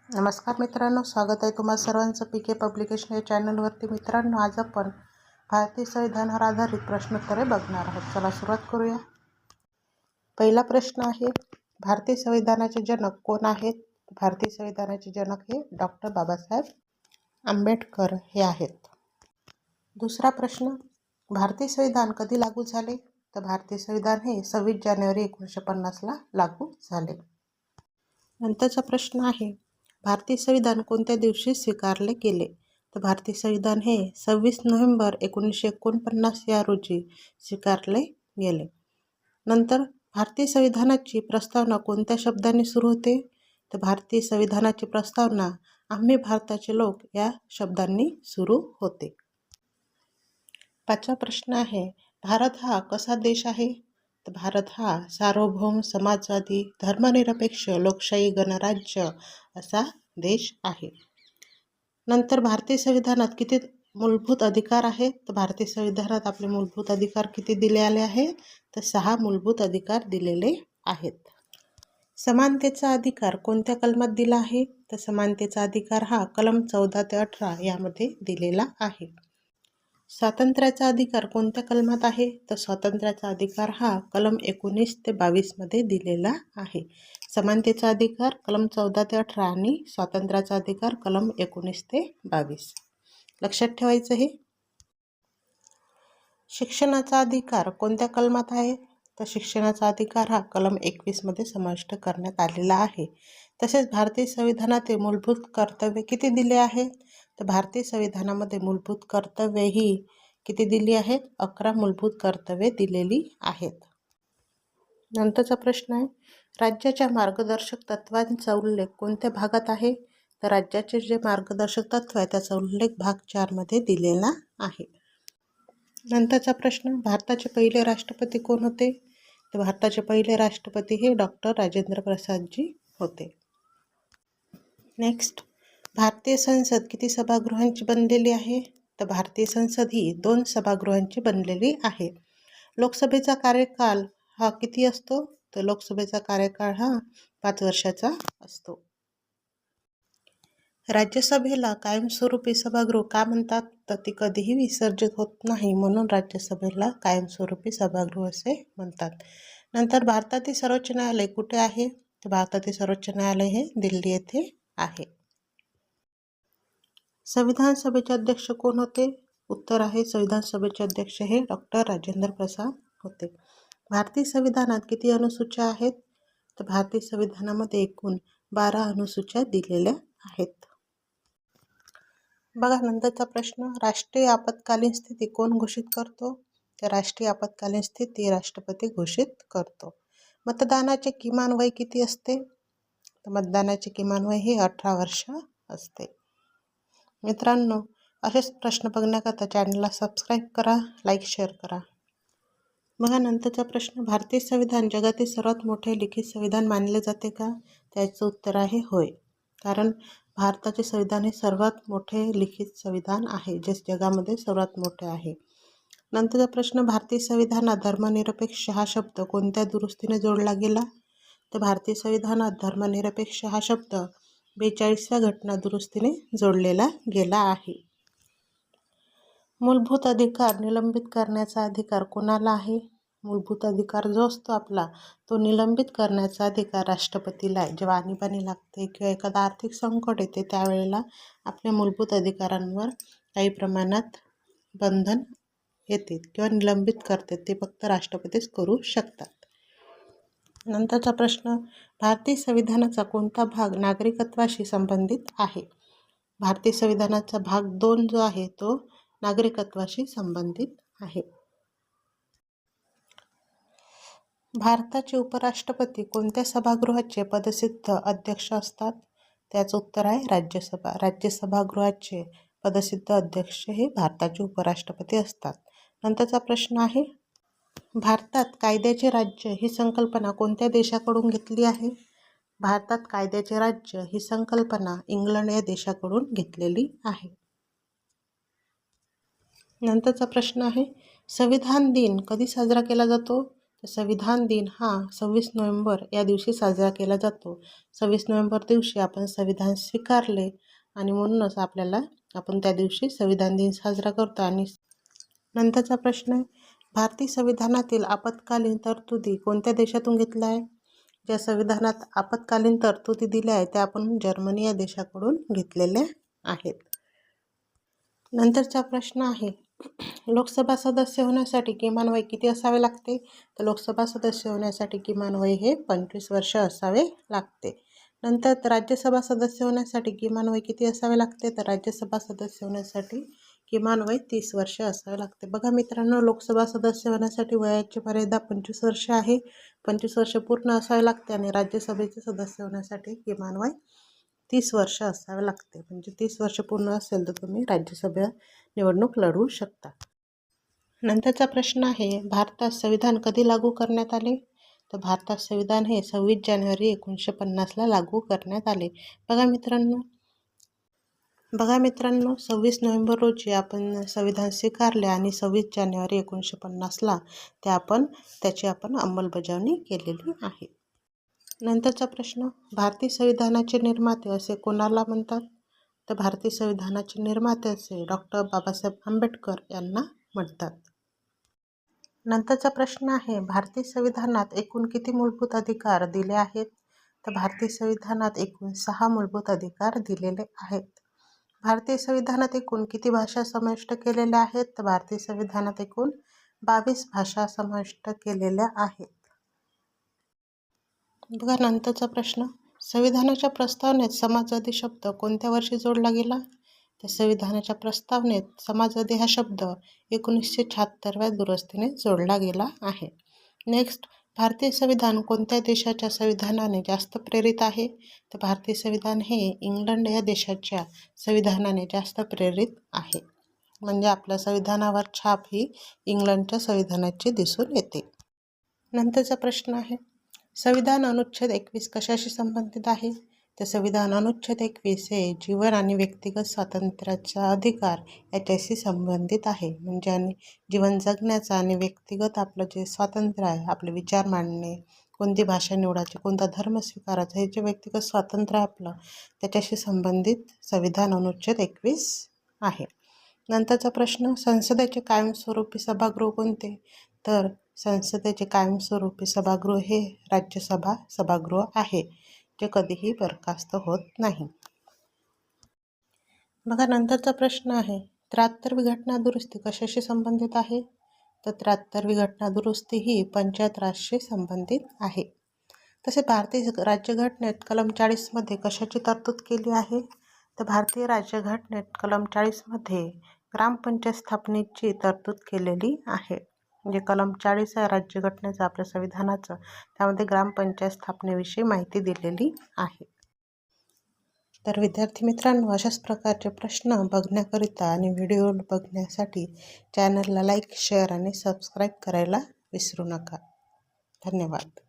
नमस्कार मित्रांनो, स्वागत आहे तुम्हा सर्वांचं पीके पब्लिकेशन या चॅनलवरती. मित्रांनो, आज आपण भारतीय संविधानावर आधारित प्रश्नोत्तरे बघणार आहोत. चला सुरुवात करूया. पहिला प्रश्न आहे, भारतीय संविधानाचे जनक कोण आहेत? भारतीय संविधानाचे जनक हे डॉक्टर बाबासाहेब आंबेडकर हे आहेत. दुसरा प्रश्न, भारतीय संविधान कधी लागू झाले? तर भारतीय संविधान हे 26 जानेवारी 1950ला लागू झाले. नंतरचा प्रश्न आहे, भारतीय संविधान कोणत्या दिवशी स्वीकारले गेले? तर भारतीय संविधान हे 26 नोव्हेंबर 1949 या रोजी स्वीकारले गेले. नंतर भारतीय संविधानाची प्रस्तावना कोणत्या शब्दाने सुरू होते? तर भारतीय संविधानाची प्रस्तावना आम्ही भारताचे लोक या शब्दांनी सुरू होते. पाचवा प्रश्न आहे, भारत हा कसा देश आहे? तर भारत हा सार्वभौम समाजवादी धर्मनिरपेक्ष लोकशाही गणराज्य असा देश आहे. नंतर भारतीय संविधानात किती मूलभूत अधिकार आहेत? तर भारतीय संविधानात आपले मूलभूत अधिकार किती दिलेले आहे? तर 6 मूलभूत अधिकार दिलेले आहेत. समानतेचा अधिकार कोणत्या कलमात दिला आहे? तर समानतेचा अधिकार हा कलम 14 ते 18 यामध्ये दिलेला आहे. स्वातंत्र्याचा अधिकार कोणत्या कलमात आहे? तर स्वातंत्र्याचा अधिकार हा कलम 19 ते 22 मध्ये दिलेला आहे. समानतेचा अधिकार कलम 14 ते 18 आणि स्वातंत्र्याचा अधिकार कलम 19 ते 22. लक्षात ठेवायचं हे. शिक्षणाचा अधिकार कोणत्या कलमात आहे? तर शिक्षणाचा अधिकार हा कलम 21 मध्ये समाविष्ट करण्यात आलेला आहे. तसेच भारतीय संविधानातील मूलभूत कर्तव्य किती दिले आहेत? तर भारतीय संविधानामध्ये मूलभूत कर्तव्य ही किती दिली आहेत? 11 मूलभूत कर्तव्ये दिलेली आहेत. नंतरचा प्रश्न आहे, राज्याच्या मार्गदर्शक तत्वांचा उल्लेख कोणत्या भागात आहे? तर राज्याचे जे मार्गदर्शक तत्व आहे त्याचा उल्लेख भाग 4 मध्ये दिलेला आहे. नंतरचा प्रश्न, भारताचे पहिले राष्ट्रपती कोण होते? तर भारताचे पहिले राष्ट्रपती हे डॉक्टर राजेंद्र प्रसादजी होते. नेक्स्ट, भारतीय संसद किती सभागृहांची बनलेली आहे? तर भारतीय संसद ही 2 सभागृहांची बनलेली आहे. लोकसभेचा कार्यकाल हा किती असतो? तर लोकसभेचा कार्यकाळ हा 5 वर्षाचा असतो. राज्यसभेला कायमस्वरूपी सभागृह का म्हणतात? तर ती कधीही विसर्जित होत नाही म्हणून राज्यसभेला कायमस्वरूपी सभागृह असे म्हणतात. नंतर भारतातील सर्वोच्च न्यायालय कुठे आहे? तर भारतातील सर्वोच्च न्यायालय हे दिल्ली येथे आहे. संविधान सभेचे अध्यक्ष कोण होते? उत्तर आहे, संविधान सभेचे अध्यक्ष हे डॉक्टर राजेंद्र प्रसाद होते. भारतीय संविधानात किती अनुसूच्या आहेत? तर भारतीय संविधानामध्ये एकूण 12 अनुसूच्या दिलेल्या आहेत. बघा नंतरचा प्रश्न, राष्ट्रीय आपत्कालीन स्थिती कोण घोषित करतो? तर राष्ट्रीय आपत्कालीन स्थिती राष्ट्रपती घोषित करतो. मतदानाचे किमान वय किती असते? तर मतदानाचे किमान वय हे 18 वर्ष असते. मित्रांनो, असेच प्रश्न बघण्याकरता चॅनलला सबस्क्राईब करा, लाईक शेअर करा. बघा नंतरचा प्रश्न, भारतीय संविधान जगातील सर्वात मोठे लिखित संविधान मानले जाते का? त्याचं उत्तर आहे होय, कारण भारताचे संविधान हे सर्वात मोठे लिखित संविधान आहे, जे जगामध्ये सर्वात मोठे आहे. नंतरचा प्रश्न, भारतीय संविधानात धर्मनिरपेक्ष हा शब्द कोणत्या दुरुस्तीने जोडला गेला? तर भारतीय संविधानात धर्मनिरपेक्ष हा शब्द 42व्या घटना दुरुस्तीने जोडलेला गेला आहे. मूलभूत अधिकार निलंबित करण्याचा अधिकार कोणाला आहे? मूलभूत अधिकार जो असतो आपला, तो निलंबित करण्याचा अधिकार राष्ट्रपतीला आहे. जेव्हा आणीबाणी लागते किंवा एखादा आर्थिक संकट येते त्यावेळेला आपल्या मूलभूत अधिकारांवर काही प्रमाणात बंधन येते किंवा निलंबित करते, ते फक्त राष्ट्रपतीच करू शकतात. नंतरचा प्रश्न, भारतीय संविधानाचा कोणता भाग नागरिकत्वाशी संबंधित आहे? भारतीय संविधानाचा भाग 2 जो आहे तो नागरिकत्वाशी संबंधित आहे. भारताचे उपराष्ट्रपती कोणत्या सभागृहाचे पदसिद्ध अध्यक्ष असतात? त्याचं उत्तर आहे राज्यसभा. राज्यसभागृहाचे पदसिद्ध अध्यक्ष हे भारताचे उपराष्ट्रपती असतात. नंतरचा प्रश्न आहे, भारतात कायद्याचे राज्य ही संकल्पना कोणत्या देशाकडून घेतली आहे? भारतात कायद्याचे राज्य ही संकल्पना इंग्लंड या देशाकडून घेतलेली आहे. नंतरचा प्रश्न आहे, संविधान दिन कधी साजरा केला जातो? संविधान दिन हा 26 नोव्हेंबर या दिवशी साजरा केला जातो. 26 नोव्हेंबर दिवशी आपण संविधान स्वीकारले आणि म्हणूनच आपण त्या दिवशी संविधान दिन साजरा करतो. आणि नंतरचा प्रश्न आहे, भारतीय संविधानातील आपत्कालीन तरतुदी कोणत्या देशातून घेतल्या आहे? ज्या संविधानात आपत्कालीन तरतुदी दिल्या आहेत त्या आपण जर्मनी या देशाकडून घेतलेल्या आहेत. नंतरचा प्रश्न आहे, लोकसभा सदस्य होण्यासाठी किमान वय किती असावे लागते? तर लोकसभा सदस्य होण्यासाठी किमान वय हे 25 वर्ष असावे लागते. नंतर राज्यसभा सदस्य होण्यासाठी किमान वय किती असावे लागते? तर राज्यसभा सदस्य होण्यासाठी किमान वय 30 वर्ष असावे लागते. बघा मित्रांनो, लोकसभा सदस्य होण्यासाठी वयाची मर्यादा 25 वर्ष आहे. 25 वर्ष पूर्ण असावे लागते आणि राज्यसभेचे सदस्य होण्यासाठी किमान वय 30 वर्ष असावे लागते. म्हणजे 30 वर्ष पूर्ण असेल तर तुम्ही राज्यसभा निवडणूक लढवू शकता. नंतरचा प्रश्न आहे, भारतात संविधान कधी लागू करण्यात आले? तर भारतात संविधान हे 26 जानेवारी 1950ला लागू करण्यात आले. बघा मित्रांनो 26 नोव्हेंबर रोजी आपण संविधान स्वीकारले आणि 26 जानेवारी 1950ला त्याची अंमलबजावणी केलेली आहे. नंतरचा प्रश्न, भारतीय संविधानाचे निर्माते असे कोणाला म्हणतात? तर भारतीय संविधानाचे निर्माते असे डॉक्टर बाबासाहेब आंबेडकर यांना म्हणतात. नंतरचा प्रश्न आहे, भारतीय संविधानात एकूण किती मूलभूत अधिकार दिले आहेत? तर भारतीय संविधानात एकूण 6 मूलभूत अधिकार दिलेले आहेत. भारतीय संविधानात एकूण किती भाषा समाविष्ट केलेल्या आहेत? तर भारतीय संविधानात एकूण 22 भाषा समाविष्ट केलेल्या आहेत. बघा नंतरचा प्रश्न, संविधानाच्या प्रस्तावनेत समाजवादी शब्द कोणत्या वर्षी जोडला गेला? तर संविधानाच्या प्रस्तावनेत समाजवादी हा शब्द 1976व्या दुरुस्तीने जोडला गेला आहे. नेक्स्ट, भारतीय संविधान कोणत्या देशाच्या संविधानाने जास्त प्रेरित आहे? तर भारतीय संविधान हे इंग्लंड या देशाच्या संविधानाने जास्त प्रेरित आहे. म्हणजे आपल्या संविधानावर छाप ही इंग्लंडच्या संविधानाची दिसून येते. नंतरचा प्रश्न आहे, संविधान अनुच्छेद 21 कशाशी संबंधित आहे? तर संविधान अनुच्छेद 21 हे जीवन आणि व्यक्तिगत स्वातंत्र्याचा अधिकार याच्याशी संबंधित आहे. म्हणजे जीवन जगण्याचा आणि व्यक्तिगत आपलं जे स्वातंत्र्य आहे, आपले विचार मांडणे, कोणती भाषा निवडायची, कोणता धर्म स्वीकारायचा, हे जे व्यक्तिगत स्वातंत्र्य आपलं त्याच्याशी संबंधित संविधान अनुच्छेद 21 आहे. नंतरचा प्रश्न, संसदेचे कायमस्वरूपी सभागृह कोणते? तर संसदेचे कायमस्वरूपी सभागृह हे राज्यसभा सभागृह आहे, जे कधीही बरखास्त होत नाही. बघा नंतरचा प्रश्न आहे, 73वी घटना दुरुस्ती कशाशी संबंधित आहे? तर 73वी घटना दुरुस्ती ही पंचायत राजशी संबंधित आहे. तसे भारतीय राज्यघटनेत कलम 40मध्ये कशाची तरतूद केली आहे? तर भारतीय राज्यघटनेत कलम 40मध्ये ग्रामपंचायत स्थापनेची तरतूद केलेली आहे. म्हणजे कलम 40 आहे राज्यघटनेचं, आपल्या संविधानाचं, त्यामध्ये ग्रामपंचायत स्थापनेविषयी माहिती दिलेली आहे. तर विद्यार्थी मित्रांनो, अशाच प्रकारचे प्रश्न बघण्याकरिता आणि व्हिडिओ बघण्यासाठी चॅनलला लाईक, शेअर आणि सबस्क्राईब करायला विसरू नका. धन्यवाद.